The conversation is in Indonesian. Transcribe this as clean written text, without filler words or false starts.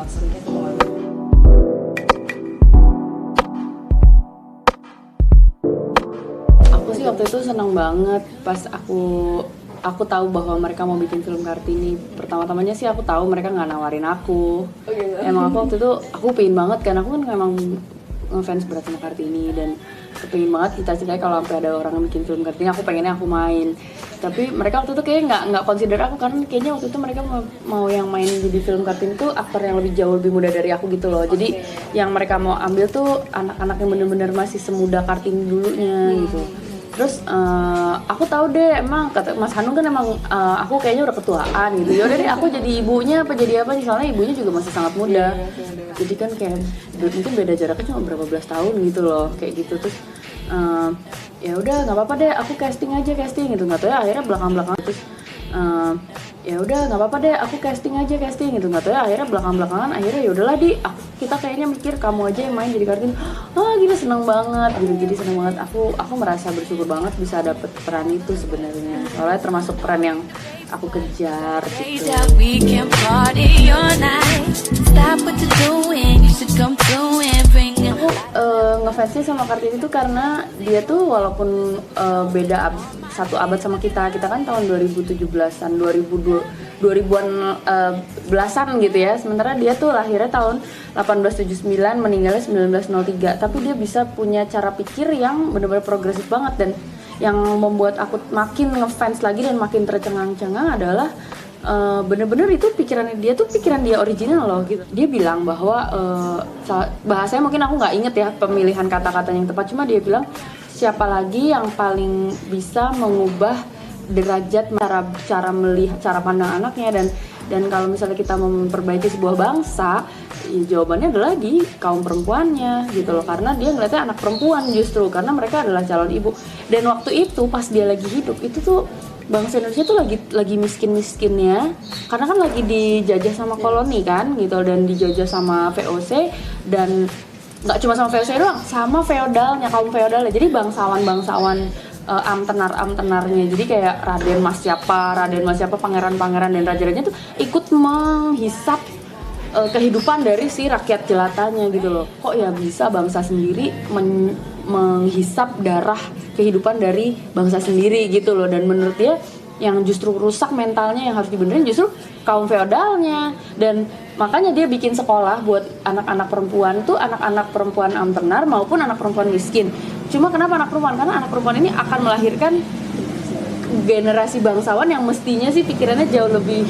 maksudnya kemana? Aku sih waktu itu senang banget pas aku tahu bahwa mereka mau bikin film Kartini. Pertama-tamanya sih aku tahu mereka nggak nawarin aku. Emang aku waktu itu aku pengen banget kan, aku kan memang ngefans berat sama Kartini dan kepengin banget cita-citanya kalau sampai ada orang yang bikin film Kartini aku pengennya aku main. Tapi mereka waktu itu kayaknya nggak consider aku karena kayaknya waktu itu mereka mau yang main di film Kartini tuh aktor yang jauh lebih muda dari aku gitu loh. Jadi yang mereka mau ambil tuh anak-anak yang bener-bener masih semuda Kartini dulunya gitu. Terus aku tahu deh emang kata Mas Hanung kan emang aku kayaknya udah ketuaan gitu. Yaudah deh aku jadi ibunya apa jadi apa, soalnya ibunya juga masih sangat muda. Jadi kan kayak mungkin beda jaraknya cuma berapa belas tahun gitu loh kayak gitu. Terus ya udah nggak apa-apa deh aku casting gitu, nggak tahu ya akhirnya belakang terus ya udah nggak apa-apa deh aku casting gitu, nggak tahu ya akhirnya belakang-belakangan akhirnya ya udahlah kita kayaknya mikir kamu aja yang main jadi Kartini. Gini seneng banget gitu, jadi seneng banget aku merasa bersyukur banget bisa dapet peran itu sebenarnya, soalnya termasuk peran yang aku kejar gitu. Aku ngefansnya sama Kartini itu karena dia tuh walaupun beda satu abad sama kita kan tahun 2017-an 2000-an belasan gitu ya, sementara dia tuh lahirnya tahun 1879 meninggalnya 1903, tapi dia bisa punya cara pikir yang benar-benar progresif banget. Dan yang membuat aku makin ngefans lagi dan makin tercengang-cengang adalah bener-bener itu pikiran dia original loh gitu. Dia bilang bahwa bahasanya mungkin aku nggak inget ya pemilihan kata-kata yang tepat, cuma dia bilang siapa lagi yang paling bisa mengubah derajat cara melihat, cara pandang anaknya, dan kalau misalnya kita memperbaiki sebuah bangsa, ya jawabannya adalah di kaum perempuannya gitu loh, karena dia ngeliatnya anak perempuan justru karena mereka adalah calon ibu. Dan waktu itu pas dia lagi hidup itu tuh bangsa Indonesia tuh lagi miskin-miskinnya karena kan lagi dijajah sama koloni kan gitu, dan dijajah sama VOC, dan nggak cuma sama VOC doang, sama feodalnya, kaum feodalnya. Jadi bangsawan amtenarnya, jadi kayak Raden Mas siapa, pangeran-pangeran dan raja-rajanya tuh ikut menghisap kehidupan dari si rakyat jelatanya gitu loh. Kok ya bisa bangsa sendiri menghisap darah kehidupan dari bangsa sendiri gitu loh. Dan menurut dia yang justru rusak mentalnya, yang harus dibenerin justru kaum feodalnya. Dan makanya dia bikin sekolah buat anak-anak perempuan tuh, anak-anak perempuan amtenar maupun anak perempuan miskin. Cuma kenapa anak perempuan? Karena anak perempuan ini akan melahirkan generasi bangsawan yang mestinya sih pikirannya jauh lebih